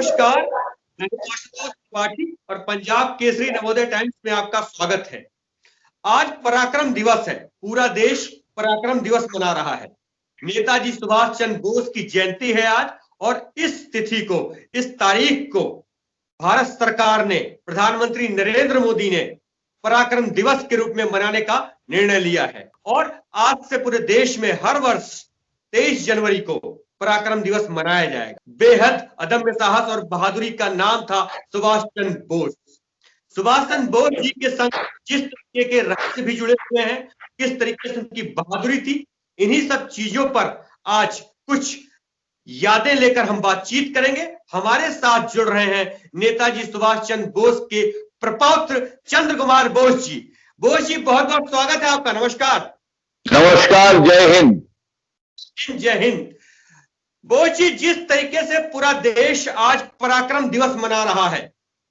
नमस्कार, मैं आशुतोष त्रिपाठी और पंजाब केसरी नवोदय टाइम्स में आपका स्वागत है। आज पराक्रम दिवस है, पूरा देश पराक्रम दिवस मना रहा है। नेताजी सुभाष चंद्र बोस की जयंती है आज, और इस तिथि को, इस तारीख को भारत सरकार ने, प्रधानमंत्री नरेंद्र मोदी ने पराक्रम दिवस के रूप में मनाने का निर्णय लिया है। और आज से पूरे देश में हर वर्ष 23 जनवरी को पराक्रम दिवस मनाया जाएगा। बेहद अदम्य साहस और बहादुरी का नाम था सुभाष चंद्र बोस। सुभाष चंद्र बोस जी के संग जिस तरीके के रहस्य भी जुड़े हुए हैं, किस तरीके से उनकी बहादुरी थी, इन्हीं सब चीजों पर आज कुछ यादें लेकर हम बातचीत करेंगे। हमारे साथ जुड़ रहे हैं नेताजी सुभाष चंद्र बोस के प्रपौत्र चंद्र कुमार बोस जी। बोस जी, बहुत बहुत स्वागत है आपका। नमस्कार। नमस्कार, जय हिंद। जय हिंद। बोस जी, जिस तरीके से पूरा देश आज पराक्रम दिवस मना रहा है,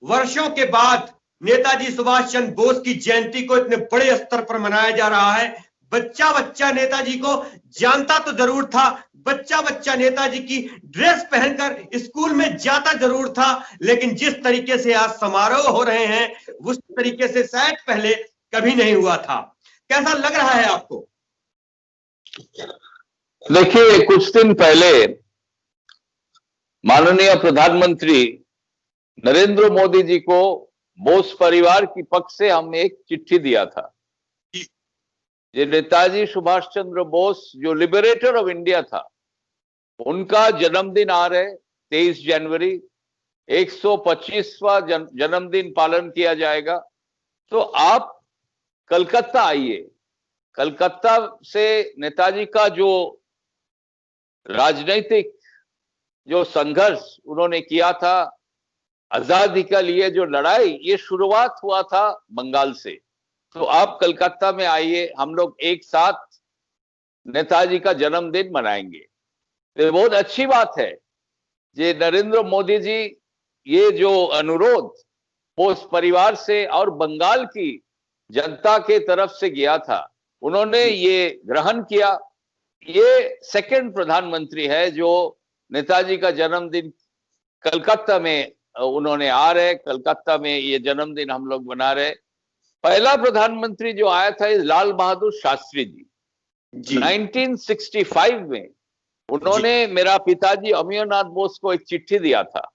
वर्षों के बाद नेताजी सुभाष चंद्र बोस की जयंती को इतने बड़े स्तर पर मनाया जा रहा है। बच्चा बच्चा नेताजी को जानता तो जरूर था, बच्चा बच्चा नेताजी की ड्रेस पहनकर स्कूल में जाता जरूर था, लेकिन जिस तरीके से आज समारोह हो रहे हैं उस तरीके से शायद पहले कभी नहीं हुआ था। कैसा लग रहा है आपको? देखिए, कुछ दिन पहले माननीय प्रधानमंत्री नरेंद्र मोदी जी को बोस परिवार की पक्ष से हम एक चिट्ठी दिया था। ये नेताजी सुभाष चंद्र बोस जो लिबरेटर ऑफ इंडिया था, उनका जन्मदिन आ रहे 23 जनवरी, 125वां जन्मदिन पालन किया जाएगा। तो आप कलकत्ता आइए। कलकत्ता से नेताजी का जो राजनीतिक जो संघर्ष उन्होंने किया था, आजादी के लिए जो लड़ाई, ये शुरुआत हुआ था बंगाल से। तो आप कलकत्ता में आइए, हम लोग एक साथ नेताजी का जन्मदिन मनाएंगे। तो बहुत अच्छी बात है जे नरेंद्र मोदी जी ये जो अनुरोध बोस परिवार से और बंगाल की जनता के तरफ से गया था, उन्होंने ये ग्रहण किया। ये सेकंड प्रधानमंत्री है जो नेताजी का जन्मदिन कलकत्ता में उन्होंने आ रहे, कलकत्ता में ये जन्मदिन हम लोग मना रहे। पहला प्रधानमंत्री जो आया था लाल बहादुर शास्त्री जी। 1965 में उन्होंने मेरा पिताजी अमीयनाथ बोस को एक चिट्ठी दिया था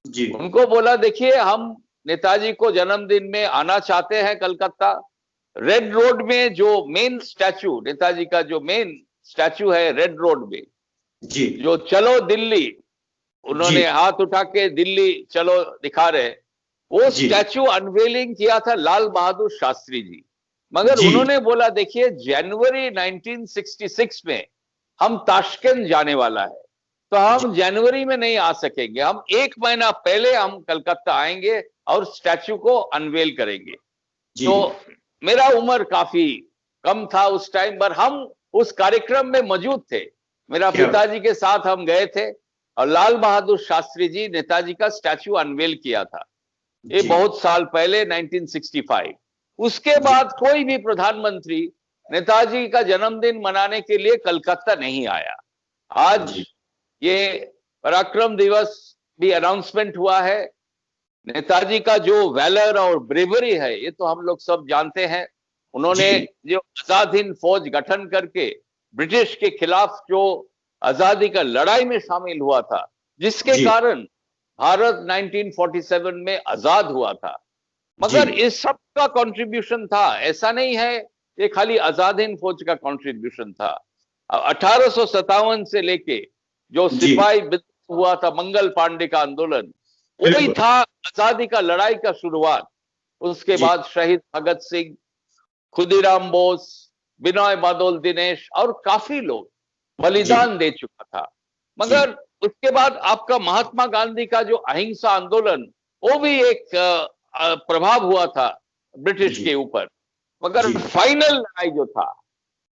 जी। उनको बोला, देखिए हम नेताजी को जन्मदिन में आना चाहते हैं कलकत्ता। रेड रोड में जो मेन स्टैचू, नेताजी का जो मेन स्टैचू है रेड रोड में जी, जो चलो दिल्ली, उन्होंने हाथ उठा के दिल्ली चलो दिखा रहे, वो स्टैचू अनवेलिंग किया था लाल बहादुर शास्त्री जी। मगर उन्होंने बोला, देखिए जनवरी 1966 में हम ताशकंद जाने वाला है, तो हम जनवरी में नहीं आ सकेंगे, हम एक महीना पहले हम कलकत्ता आएंगे और स्टैचू को अनवेल करेंगे। तो मेरा उम्र काफी कम था उस टाइम पर, हम उस कार्यक्रम में मौजूद थे। मेरा पिताजी के साथ हम गए थे और लाल बहादुर शास्त्री जी नेताजी का स्टैचू अनवेल किया था। ये बहुत साल पहले 1965। उसके बाद कोई भी प्रधानमंत्री नेताजी का जन्मदिन मनाने के लिए कलकत्ता नहीं आया। आज ये पराक्रम दिवस भी अनाउंसमेंट हुआ है। नेताजी का जो वैलर और ब्रेवरी है ये तो हम लोग सब जानते हैं। उन्होंने जो आजाद हिंद फौज गठन करके ब्रिटिश के खिलाफ जो आजादी का लड़ाई में शामिल हुआ था, जिसके कारण भारत 1947 में आजाद हुआ था। मगर इस सब का कंट्रीब्यूशन था, ऐसा नहीं है ये खाली आजाद हिंद फौज का कंट्रीब्यूशन था। 1857 से लेके जो सिपाही विद्रोह हुआ था, मंगल पांडे का आंदोलन, वही था आजादी का लड़ाई का शुरुआत। उसके बाद शहीद भगत सिंह, खुदीराम बोस, बिनोय बादल दिनेश और काफी लोग बलिदान दे चुका था। मगर उसके बाद आपका महात्मा गांधी का जो अहिंसा आंदोलन, वो भी एक प्रभाव हुआ था ब्रिटिश के ऊपर। मगर फाइनल लड़ाई जो था,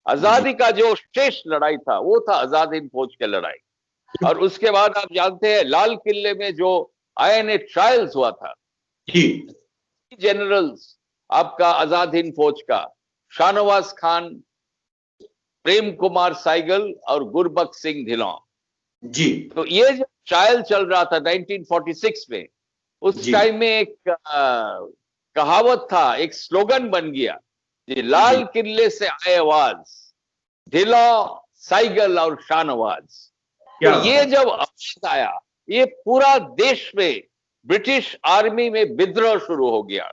आजादी का जो शेष लड़ाई था, वो था आजाद हिंद फौज की लड़ाई। और उसके बाद आप जानते हैं लाल किले में जो INA ट्रायल्स हुआ था, जनरल्स आपका आजाद हिंद फौज का शाहनवाज खान, प्रेम कुमार साइगल और गुरबख्श सिंह ढिल्लों, जी तो ये जो ट्रायल चल रहा था 1946 में, उस टाइम में एक कहावत था, एक स्लोगन बन गया, ये लाल किले से आए आवाज, दिला साइगल और शाहनवाज। तो ये जब आवाज आया, ये पूरा देश में ब्रिटिश आर्मी में विद्रोह शुरू हो गया।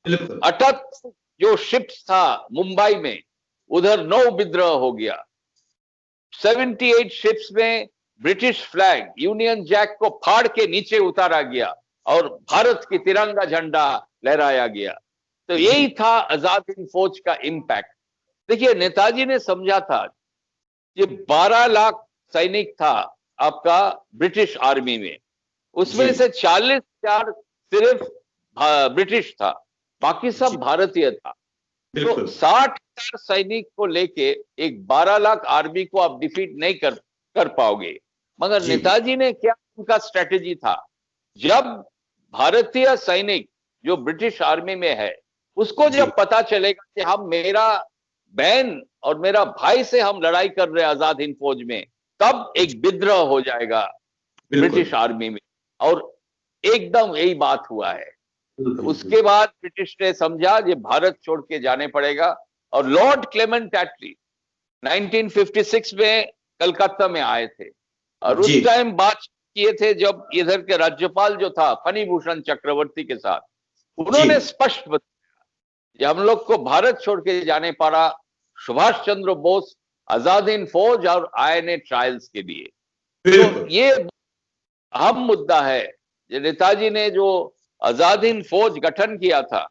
78 जो शिप्स था मुंबई में, उधर 9 विद्रोह हो गया। 78 शिप्स में ब्रिटिश फ्लैग, यूनियन जैक को फाड़ के नीचे उतारा गया और भारत की तिरंगा झंडा लहराया गया। तो यही था आजाद हिंद फौज का इम्पैक्ट। देखिए, नेताजी ने समझा था, ये 12 लाख सैनिक था आपका ब्रिटिश आर्मी में, उसमें से 40,000 सिर्फ ब्रिटिश था, बाकी सब भारतीय था। तो 60,000 सैनिक को लेके एक 12 लाख आर्मी को आप डिफीट नहीं कर पाओगे। मगर नेताजी ने क्या, उनका स्ट्रेटेजी था, जब भारतीय सैनिक जो ब्रिटिश आर्मी में है, उसको जब पता चलेगा कि हम, मेरा बहन और मेरा भाई से हम लड़ाई कर रहे हैं आजाद हिंद फौज में, तब एक विद्रोह हो जाएगा ब्रिटिश आर्मी में। और एकदम यही बात हुआ है। तो उसके बाद ब्रिटिश ने समझा ये भारत छोड़ के जाने पड़ेगा, और लॉर्ड क्लेमेंट एटली 1956 में कलकत्ता में आए थे, और उस टाइम बात किए थे जब इधर के राज्यपाल जो था फनी भूषण चक्रवर्ती के साथ, उन्होंने स्पष्ट बताया कि हम लोग को भारत छोड़ के जाने पड़ा सुभाष चंद्र बोस, आजाद हिंद फौज और INA ट्रायल्स के लिए। तो ये अहम मुद्दा है। नेताजी ने जो आजाद हिंद फौज गठन किया था,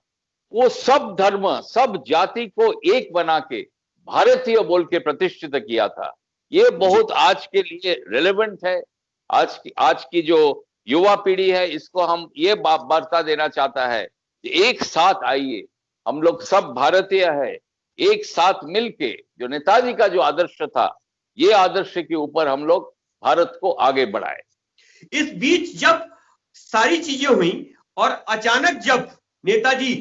वो सब धर्म, सब जाति को एक बना के भारतीय बोल के प्रतिष्ठित किया था। ये बहुत आज के लिए रिलेवेंट है। आज की जो युवा पीढ़ी है, इसको हम ये वार्ता देना चाहता है कि एक साथ आइए, हम लोग सब भारतीय है, एक साथ मिलके जो नेताजी का जो आदर्श था, ये आदर्श के ऊपर हम लोग भारत को आगे बढ़ाए। इस बीच जब सारी चीजें हुई और अचानक जब नेताजी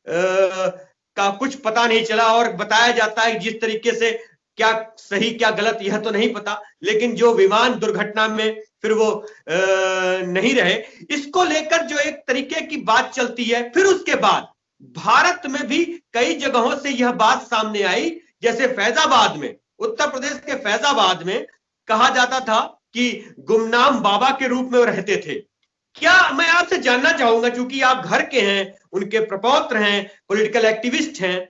का कुछ पता नहीं चला, और बताया जाता है जिस तरीके से, क्या सही क्या गलत यह तो नहीं पता, लेकिन जो विमान दुर्घटना में फिर वो नहीं रहे, इसको लेकर जो एक तरीके की बात चलती है। फिर उसके बाद भारत में भी कई जगहों से यह बात सामने आई, जैसे फैजाबाद में, उत्तर प्रदेश के फैजाबाद में कहा जाता था कि गुमनाम बाबा के रूप में वो रहते थे। क्या, मैं आपसे जानना चाहूंगा, चूंकि आप घर के हैं, उनके प्रपौत्र हैं, पॉलिटिकल एक्टिविस्ट हैं,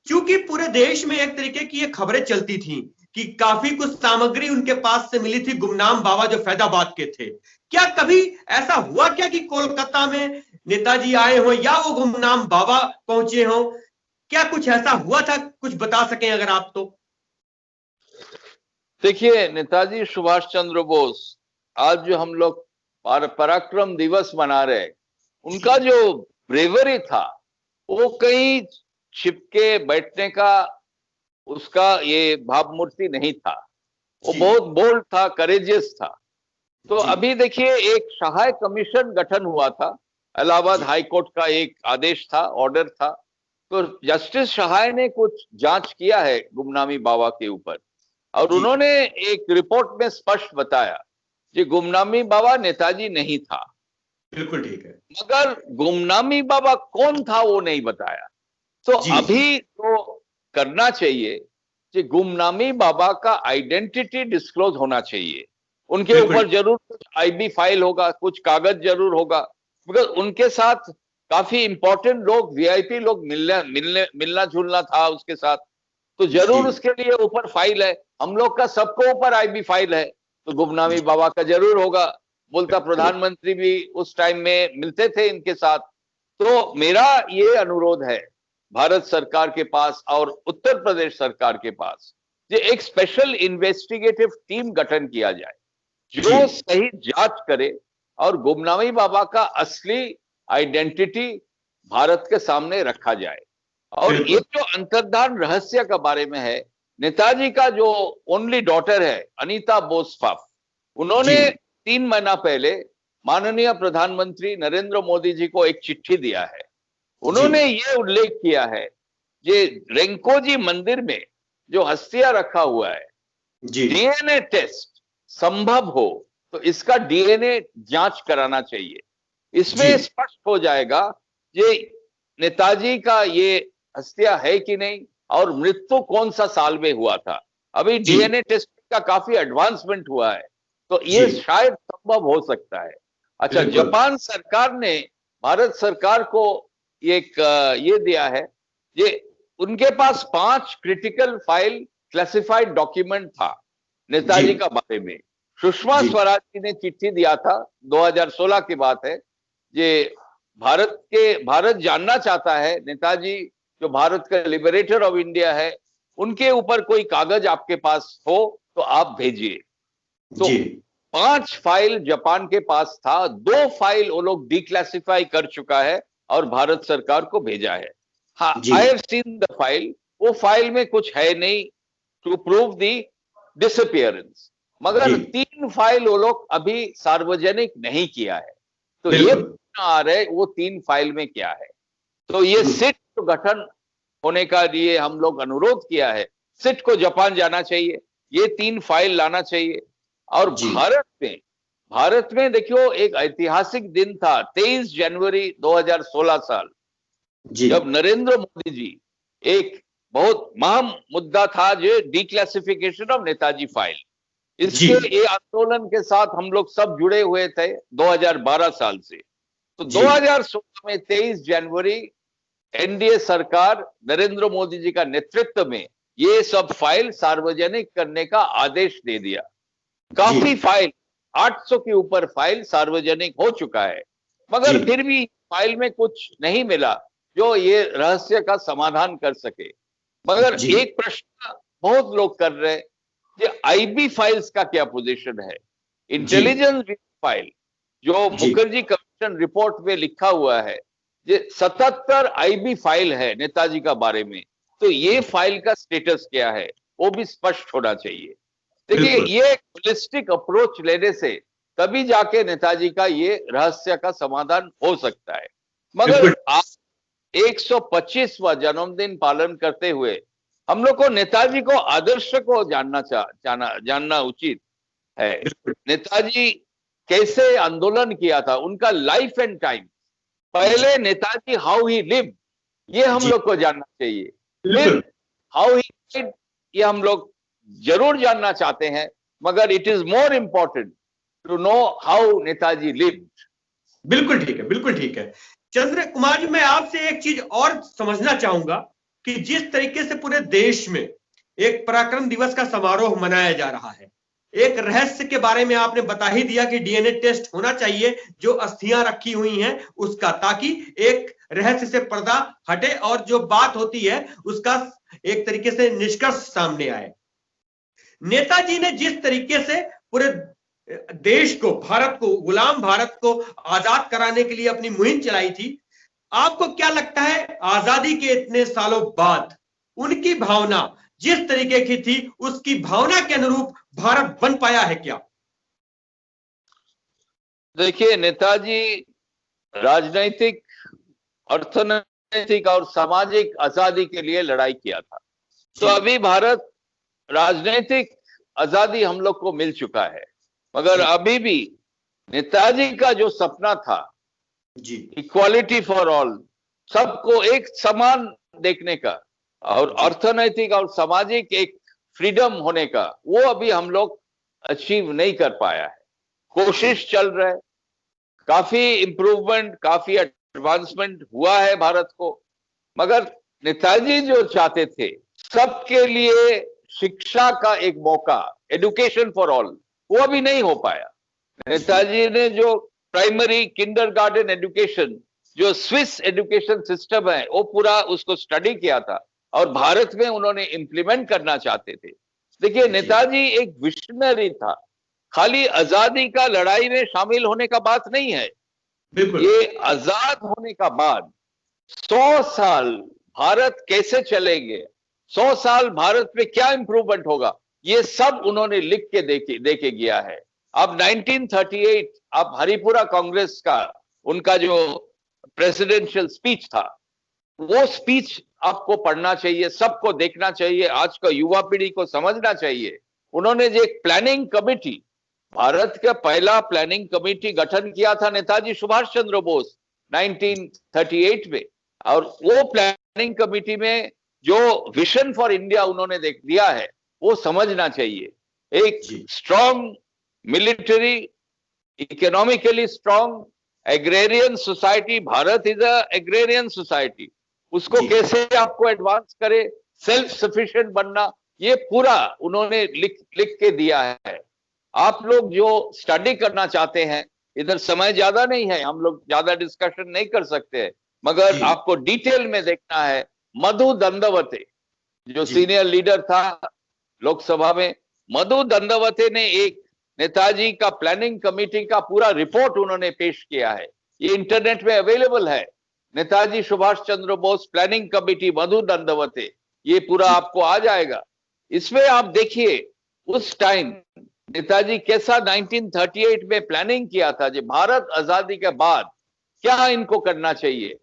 क्योंकि पूरे देश में एक तरीके की ये खबरें चलती थी कि काफी कुछ सामग्री उनके पास से मिली थी गुमनाम बाबा जो फैजाबाद के थे। क्या कभी ऐसा हुआ क्या कि कोलकाता में नेताजी आए हो या वो गुमनाम बाबा पहुंचे हो? क्या कुछ ऐसा हुआ था? कुछ बता सकें अगर आप तो। देखिए, नेताजी सुभाष चंद्र बोस, आज जो हम लोग पराक्रम दिवस मना रहे, उनका जो ब्रेवरी था, वो कहीं छिपके बैठने का उसका ये भावमूर्ति नहीं था। वो बहुत बोल्ड था, करेजियस था। तो अभी देखिए, एक सहाय कमीशन गठन हुआ था, इलाहाबाद हाईकोर्ट का एक आदेश था, ऑर्डर था। तो जस्टिस सहाय ने कुछ जांच किया है गुमनामी बाबा के ऊपर, और उन्होंने एक रिपोर्ट में स्पष्ट बताया कि गुमनामी बाबा नेताजी नहीं था। बिल्कुल ठीक है। मगर गुमनामी बाबा कौन था वो नहीं बताया। तो अभी तो करना चाहिए कि गुमनामी बाबा का आइडेंटिटी डिस्क्लोज होना चाहिए। उनके ऊपर जरूर कुछ IB फाइल होगा, कुछ कागज जरूर होगा, मगर उनके साथ काफी इंपॉर्टेंट लोग, VIP लोग मिलना जुलना था उसके साथ, तो जरूर उसके लिए ऊपर फाइल है। हम लोग का सबको ऊपर IB फाइल है, तो गुमनामी बाबा का जरूर होगा। बोलता प्रधानमंत्री भी उस टाइम में मिलते थे इनके साथ। तो मेरा ये अनुरोध है भारत सरकार के पास और उत्तर प्रदेश सरकार के पास, ये एक स्पेशल इन्वेस्टिगेटिव टीम गठन किया जाए जो सही जांच करे और गुमनामी बाबा का असली आइडेंटिटी भारत के सामने रखा जाए। और ये जो अंतर्धान रहस्य का बारे में है, नेताजी का जो ओनली डॉटर है अनीता बोस फाफ, उन्होंने 3 महीना पहले माननीय प्रधानमंत्री नरेंद्र मोदी जी को एक चिट्ठी दिया है। उन्होंने ये उल्लेख किया है कि रेंकोजी मंदिर में जो हस्तियां रखा हुआ है, DNA टेस्ट संभव हो तो इसका डीएनए जांच कराना चाहिए। इसमें स्पष्ट हो जाएगा ये नेताजी का ये हत्या है कि नहीं और मृत्यु कौन सा साल में हुआ था। अभी डीएनए टेस्ट का काफी एडवांसमेंट हुआ है तो ये शायद संभव हो सकता है। अच्छा, जापान सरकार ने भारत सरकार को एक ये दिया है, ये उनके पास 5 क्रिटिकल फाइल क्लासिफाइड डॉक्यूमेंट था नेताजी का बारे में। सुषमा स्वराज जी ने चिट्ठी दिया था, 2016 की बात है। ये भारत जानना चाहता है नेताजी जो भारत का लिबरेटर ऑफ इंडिया है, उनके ऊपर कोई कागज आपके पास हो तो आप भेजिए। तो 5 फाइल जापान के पास था, 2 फाइल वो लोग डिक्लासिफाई कर चुका है और भारत सरकार को भेजा है। हाँ, I have seen the file, वो फाइल में कुछ है नहीं टू प्रूव दी डिसअपियरेंस, मगर 3 फाइल वो लोग अभी सार्वजनिक नहीं किया है। तो ये आ रहे वो 3 फाइल में क्या है। तो ये सिट गठन होने का लिए हम लोग अनुरोध किया है, सिट को जापान जाना चाहिए, ये 3 फाइल लाना चाहिए। और भारत में देखियो एक ऐतिहासिक दिन था 23 जनवरी 2016 साल, जब नरेंद्र मोदी जी, एक बहुत अहम मुद्दा था जो डिक्लासिफिकेशन ऑफ नेताजी फाइल, इसके ये आंदोलन के साथ हम लोग सब जुड़े हुए थे 2012 साल से। तो 2016 में 23 जनवरी एनडीए सरकार नरेंद्र मोदी जी का नेतृत्व में ये सब फाइल सार्वजनिक करने का आदेश दे दिया। काफी फाइल, 800 के ऊपर फाइल सार्वजनिक हो चुका है, मगर फिर भी फाइल में कुछ नहीं मिला जो ये रहस्य का समाधान कर सके। मगर एक प्रश्न बहुत लोग कर रहे हैं, ये आईबी फाइल्स का क्या पोजीशन है। इंटेलिजेंस फाइल जो मुखर्जी कमीशन रिपोर्ट में लिखा हुआ है, ये 77 आईबी फाइल है नेताजी का बारे में, तो ये फाइल का स्टेटस क्या है वो भी स्पष्ट होना चाहिए। देखिए, ये होलिस्टिक अप्रोच लेने से तभी जाके नेताजी का ये रहस्य का समाधान हो सकता है। मगर आप 125वां जन्मदिन पालन करते हुए हम लोग को नेताजी को आदर्श को जानना उचित है। नेताजी कैसे आंदोलन किया था, उनका लाइफ एंड टाइम, पहले नेताजी हाउ ही लिव, ये हम लोग को जानना चाहिए। फिर हाउ ही डिड, ये हम लोग जरूर जानना चाहते हैं, मगर it is more important to know how Netaji lived. बिल्कुल ठीक है, बिल्कुल ठीक है। चंद्र कुमार जी, मैं आपसे एक चीज और समझना चाहूंगा कि जिस तरीके से पूरे देश में एक पराक्रम दिवस का समारोह मनाया जा रहा है, एक रहस्य के बारे में आपने बता ही दिया कि डीएनए टेस्ट होना चाहिए जो अस्थियां रखी हुई हैं उसका, ताकि एक रहस्य से पर्दा हटे और जो बात होती है उसका एक तरीके से निष्कर्ष सामने आए। नेताजी ने जिस तरीके से पूरे देश को, भारत को, गुलाम भारत को आजाद कराने के लिए अपनी मुहिम चलाई थी, आपको क्या लगता है आजादी के इतने सालों बाद उनकी भावना जिस तरीके की थी उसकी भावना के अनुरूप भारत बन पाया है क्या? देखिए, नेताजी राजनीतिक, अर्थनैतिक और सामाजिक आजादी के लिए लड़ाई किया था। तो अभी भारत राजनीतिक आजादी हम लोग को मिल चुका है, मगर अभी भी नेताजी का जो सपना था इक्वालिटी फॉर ऑल, सबको एक समान देखने का और अर्थनैतिक और सामाजिक एक फ्रीडम होने का, वो अभी हम लोग अचीव नहीं कर पाया है। कोशिश चल रहा है, काफी इंप्रूवमेंट, काफी एडवांसमेंट हुआ है भारत को, मगर नेताजी जो चाहते थे सबके लिए शिक्षा का एक मौका, एजुकेशन फॉर ऑल, वो अभी नहीं हो पाया। नेताजी ने जो प्राइमरी किंडरगार्टन एजुकेशन, जो स्विस एजुकेशन सिस्टम है, वो पूरा उसको स्टडी किया था और भारत में उन्होंने इंप्लीमेंट करना चाहते थे। देखिए, नेताजी एक विजनरी था, खाली आजादी का लड़ाई में शामिल होने का बात नहीं है। ये आजाद होने का बाद 100 साल भारत कैसे चलेंगे, 100 साल भारत में क्या इंप्रूवमेंट होगा, ये सब उन्होंने लिख के देके गया है। अब 1938 अब हरिपुरा कांग्रेस का उनका जो प्रेसिडेंशियल स्पीच था, वो स्पीच आपको पढ़ना चाहिए, सबको देखना चाहिए, आज का युवा पीढ़ी को समझना चाहिए। उन्होंने जो एक प्लानिंग कमेटी भारत का पहला प्लानिंग कमेटी गठन किया था नेताजी सुभाष चंद्र बोस 1938 में, और वो प्लानिंग कमेटी में जो विजन फॉर इंडिया उन्होंने देख दिया है वो समझना चाहिए। एक strong military, economically strong agrarian society, Bharat is a agrarian society, उसको कैसे आपको एडवांस करे, सेल्फ सफिशिएंट बनना, ये पूरा उन्होंने लिख के दिया है। आप लोग जो स्टडी करना चाहते हैं, इधर समय ज्यादा नहीं है, हम लोग ज्यादा डिस्कशन नहीं कर सकते, मगर आपको डिटेल में देखना है। मधु दंडवते जो सीनियर लीडर था लोकसभा में, मधु दंडवते ने एक नेताजी का प्लानिंग कमेटी का पूरा रिपोर्ट उन्होंने पेश किया है, ये इंटरनेट में अवेलेबल है। नेताजी सुभाष चंद्र बोस प्लानिंग कमेटी मधु दंडवते, ये पूरा आपको आ जाएगा। इसमें आप देखिए उस टाइम नेताजी कैसा 1938 में प्लानिंग किया था, जो भारत आजादी के बाद क्या इनको करना चाहिए,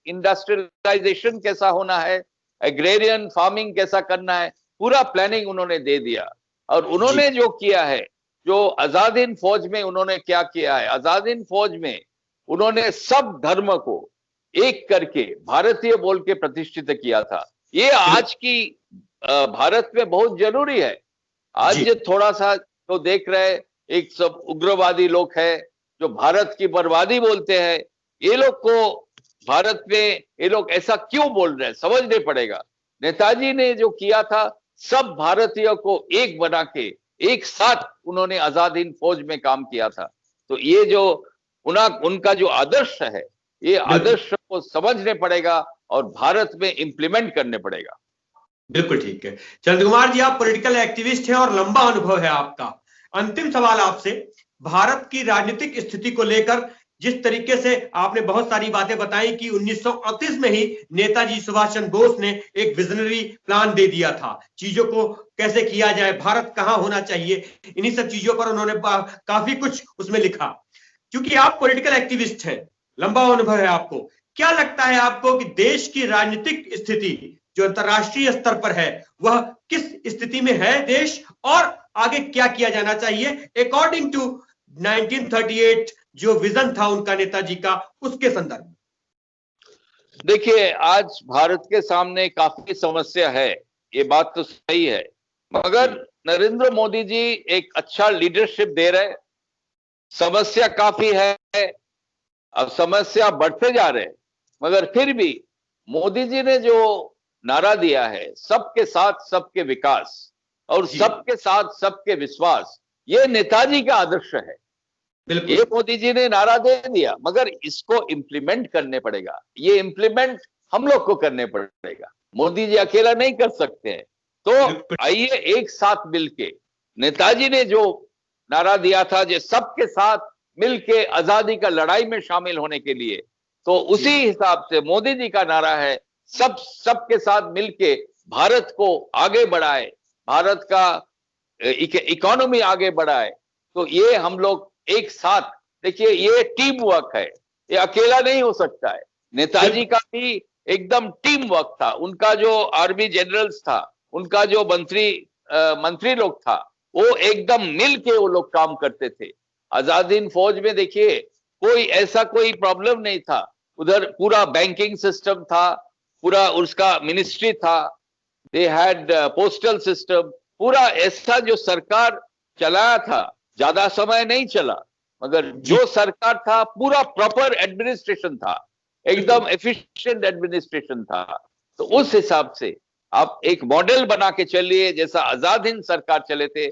इंडस्ट्रियलाइजेशन कैसा होना है, एग्रेरियन फार्मिंग कैसा करना है, पूरा प्लानिंग उन्होंने दे दिया। और उन्होंने जो किया है, जो आजाद हिंद फौज में उन्होंने क्या किया है, आजाद हिंद फौज में उन्होंने सब धर्म को एक करके भारतीय बोल के प्रतिष्ठित किया था। ये आज की भारत में बहुत जरूरी है। आज थोड़ा सा तो देख रहे, एक सब उग्रवादी लोग हैं जो भारत की बर्बादी बोलते हैं, ये लोग को भारत में ये लोग ऐसा क्यों बोल रहे हैं, समझने पड़ेगा। नेताजी ने जो किया था, सब भारतीयों को एक बना के एक साथ उन्होंने आजाद हिंद फौज में काम किया था। तो ये जो उनका जो आदर्श है, ये आदर्श को समझने पड़ेगा और भारत में इंप्लीमेंट करने पड़ेगा। बिल्कुल ठीक है। चंद कुमार जी, आप पॉलिटिकल एक्टिविस्ट हैं और लंबा अनुभव है आपका। अंतिम सवाल आपसे, भारत की राजनीतिक स्थिति को लेकर जिस तरीके से आपने बहुत सारी बातें बताई कि 1938 में ही नेताजी सुभाष चंद्र बोस ने एक विजनरी प्लान दे दिया था, चीजों को कैसे किया जाए, भारत कहां होना चाहिए, इन्हीं सब चीजों पर उन्होंने काफी कुछ उसमें लिखा। क्योंकि आप पॉलिटिकल एक्टिविस्ट हैं, लंबा अनुभव है आपको, क्या लगता है आपको कि देश की राजनीतिक स्थिति जो अंतरराष्ट्रीय स्तर पर है, वह किस स्थिति में है देश, और आगे क्या किया जाना चाहिए अकॉर्डिंग टू 1938 जो विजन था उनका नेताजी का, उसके संदर्भ में? देखिए, आज भारत के सामने काफी समस्या है, ये बात तो सही है, मगर नरेंद्र मोदी जी एक अच्छा लीडरशिप दे रहे। समस्या काफी है, अब समस्या बढ़ते जा रहे, मगर फिर भी मोदी जी ने जो नारा दिया है, सबके साथ सबके विकास और सबके साथ सबके विश्वास, ये नेताजी का आदर्श है। ये मोदी जी ने नारा दे दिया, मगर इसको इंप्लीमेंट करने पड़ेगा। ये इंप्लीमेंट हम लोग को करने पड़ेगा, मोदी जी अकेला नहीं कर सकते हैं। तो आइए एक साथ मिलके, नेताजी ने जो नारा दिया था जो सबके साथ मिलके आजादी का लड़ाई में शामिल होने के लिए, तो उसी हिसाब से मोदी जी का नारा है, सबके साथ मिलके भारत को आगे बढ़ाए, भारत का इकोनॉमी आगे बढ़ाए। तो ये हम लोग एक साथ, देखिए ये टीम वर्क है, ये अकेला नहीं हो सकता है। नेताजी का भी एकदम टीम वर्क था, उनका जो आर्मी जनरल्स था, उनका जो मंत्री लोग था, वो एकदम मिल के वो लोग काम करते थे। आजाद हिंद फौज में देखिए कोई प्रॉब्लम नहीं था, उधर पूरा बैंकिंग सिस्टम था, पूरा उसका मिनिस्ट्री था, दे हैड पोस्टल सिस्टम, पूरा ऐसा जो सरकार चलाया था, ज्यादा समय नहीं चला, मगर जो सरकार था पूरा प्रॉपर एडमिनिस्ट्रेशन था, एकदम एफिशिएंट एडमिनिस्ट्रेशन था। तो उस हिसाब से आप एक मॉडल बना के चलिए, जैसा आजाद हिंद सरकार चले थे।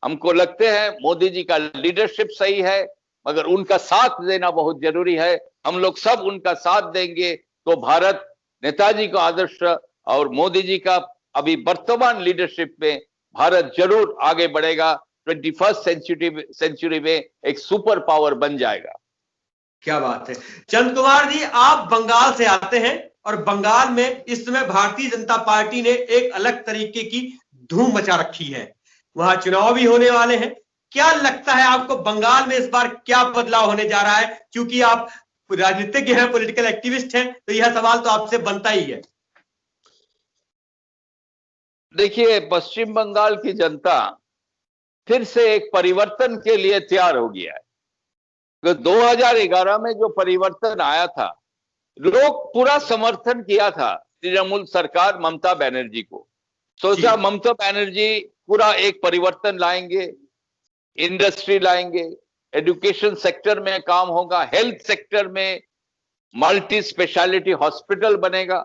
हमको लगते हैं मोदी जी का लीडरशिप सही है, मगर उनका साथ देना बहुत जरूरी है। हम लोग सब उनका साथ देंगे तो भारत नेताजी का आदर्श और मोदी जी का अभी वर्तमान लीडरशिप में भारत जरूर आगे बढ़ेगा, 21st सेंचुरी में एक सुपर पावर बन जाएगा। क्या बात है। चंद कुमार जी, आप बंगाल से आते हैं और बंगाल में इस समय भारतीय जनता पार्टी ने एक अलग तरीके की धूम मचा रखी है, वहां चुनाव भी होने वाले हैं। क्या लगता है आपको बंगाल में इस बार क्या बदलाव होने जा रहा है? क्योंकि आप राजनीतिज्ञ हैं, पॉलिटिकल एक्टिविस्ट हैं, तो यह सवाल तो आपसे बनता ही है। देखिए, पश्चिम बंगाल की जनता फिर से एक परिवर्तन के लिए तैयार हो गया है। 2011 में जो परिवर्तन आया था, लोग पूरा समर्थन किया था तृणमूल सरकार ममता बनर्जी को। सोचा ममता बनर्जी पूरा एक परिवर्तन लाएंगे, इंडस्ट्री लाएंगे, एजुकेशन सेक्टर में काम होगा, हेल्थ सेक्टर में मल्टी स्पेशलिटी हॉस्पिटल बनेगा।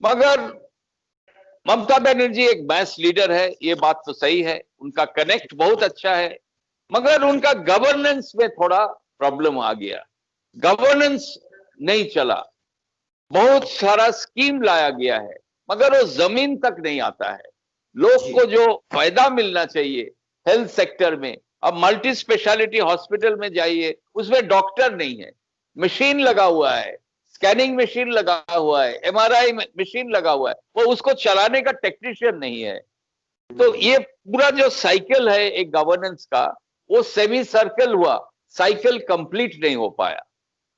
मगर ममता बनर्जी एक मैस लीडर है, ये बात तो सही है, उनका कनेक्ट बहुत अच्छा है, मगर उनका गवर्नेंस में थोड़ा प्रॉब्लम आ गया, गवर्नेंस नहीं चला। बहुत सारा स्कीम लाया गया है मगर वो जमीन तक नहीं आता है। लोग को जो फायदा मिलना चाहिए हेल्थ सेक्टर में, अब मल्टी स्पेशलिटी हॉस्पिटल में जाइए, उसमें डॉक्टर नहीं है, मशीन लगा हुआ है, स्कैनिंग मशीन लगा हुआ है, एमआरआई मशीन लगा हुआ है, वो उसको चलाने का टेक्नीशियन नहीं है। तो ये पूरा जो साइकिल है एक गवर्नेंस का, वो सेमी सर्कल हुआ, साइकिल कंप्लीट नहीं हो पाया।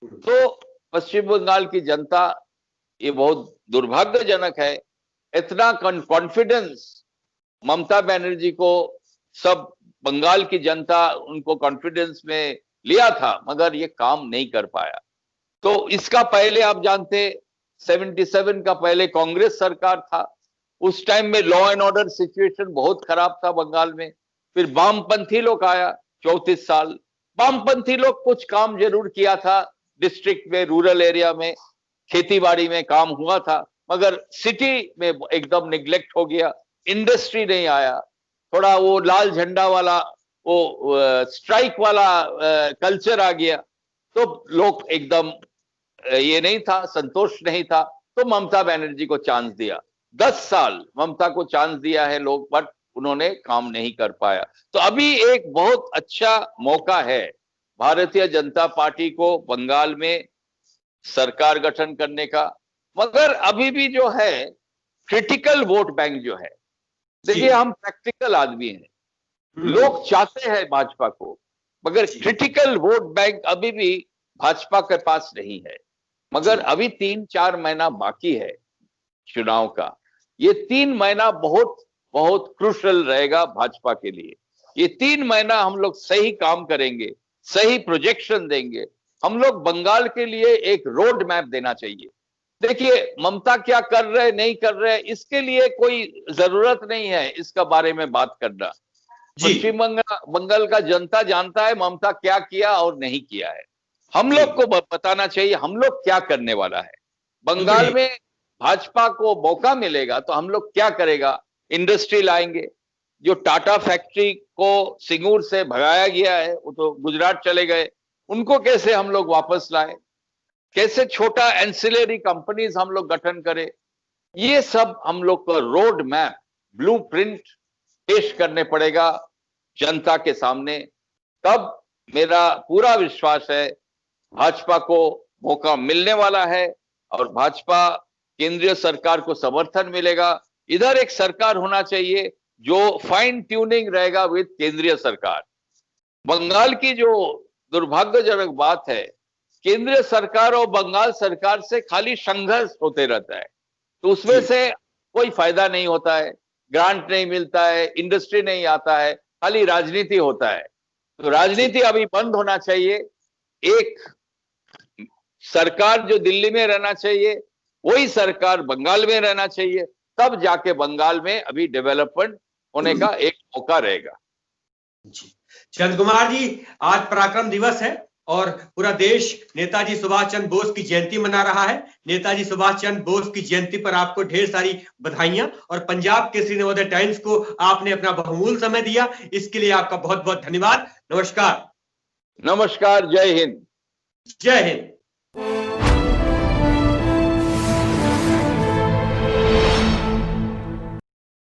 तो पश्चिम बंगाल की जनता, ये बहुत दुर्भाग्यजनक है, इतना कॉन्फिडेंस ममता बनर्जी को सब बंगाल की जनता उनको कॉन्फिडेंस में लिया था, मगर ये काम नहीं कर पाया। तो इसका पहले आप जानते 77 का पहले कांग्रेस सरकार था, उस टाइम में लॉ एंड ऑर्डर सिचुएशन बहुत खराब था बंगाल में। फिर वामपंथी लोग आया 34 साल, वामपंथी लोग कुछ काम जरूर किया था, डिस्ट्रिक्ट में, रूरल एरिया में, खेतीबाड़ी में काम हुआ था, मगर सिटी में एकदम निग्लेक्ट हो गया, इंडस्ट्री नहीं आया, थोड़ा वो लाल झंडा वाला, वो स्ट्राइक वाला कल्चर आ गया, तो लोग एकदम ये नहीं था, संतोष नहीं था, तो ममता बनर्जी को चांस दिया। 10 साल ममता को चांस दिया है लोग, बट उन्होंने काम नहीं कर पाया। तो अभी एक बहुत अच्छा मौका है भारतीय जनता पार्टी को बंगाल में सरकार गठन करने का, मगर अभी भी जो है क्रिटिकल वोट बैंक जो है, देखिए हम प्रैक्टिकल आदमी हैं, लोग चाहते हैं भाजपा को, मगर क्रिटिकल वोट बैंक अभी भी भाजपा के पास नहीं है। मगर अभी 3-4 महीना बाकी है चुनाव का, ये 3 महीना बहुत बहुत क्रूशल रहेगा भाजपा के लिए। ये 3 महीना हम लोग सही काम करेंगे, सही प्रोजेक्शन देंगे, हम लोग बंगाल के लिए एक रोड मैप देना चाहिए। देखिए ममता क्या कर रहे नहीं कर रहे, इसके लिए कोई जरूरत नहीं है इसका बारे में बात करना। पश्चिम बंगाल का जनता जानता है ममता क्या किया और नहीं किया है। हम लोग को बताना चाहिए हम लोग क्या करने वाला है। बंगाल में भाजपा को मौका मिलेगा तो हम लोग क्या करेगा, इंडस्ट्री लाएंगे, जो टाटा फैक्ट्री को सिंगूर से भगाया गया है वो तो गुजरात चले गए, उनको कैसे हम लोग वापस लाए, कैसे छोटा एंसिलरी कंपनीज हम लोग गठन करें, ये सब हम लोग को रोड मैप, ब्लूप्रिंट पेश करने पड़ेगा जनता के सामने। तब मेरा पूरा विश्वास है भाजपा को मौका मिलने वाला है और भाजपा केंद्रीय सरकार को समर्थन मिलेगा। इधर एक सरकार होना चाहिए जो फाइन ट्यूनिंग रहेगा विद केंद्रीय सरकार। बंगाल की जो दुर्भाग्यजनक बात है, केंद्रीय सरकार और बंगाल सरकार से खाली संघर्ष होते रहता है, तो उसमें से कोई फायदा नहीं होता है, ग्रांट नहीं मिलता है, इंडस्ट्री नहीं आता है, खाली राजनीति होता है। तो राजनीति अभी बंद होना चाहिए, एक सरकार जो दिल्ली में रहना चाहिए वही सरकार बंगाल में रहना चाहिए, तब जाके बंगाल में अभी डेवलपमेंट होने का एक मौका रहेगा। चंद्र कुमार जी, आज पराक्रम दिवस है और पूरा देश नेताजी सुभाष चंद्र बोस की जयंती मना रहा है। नेताजी सुभाष चंद्र बोस की जयंती पर आपको ढेर सारी बधाइयां, और पंजाब केसरी नवोदय टाइम्स को आपने अपना बहुमूल्य समय दिया, इसके लिए आपका बहुत बहुत धन्यवाद। नमस्कार। नमस्कार, जय हिंद। जय हिंद।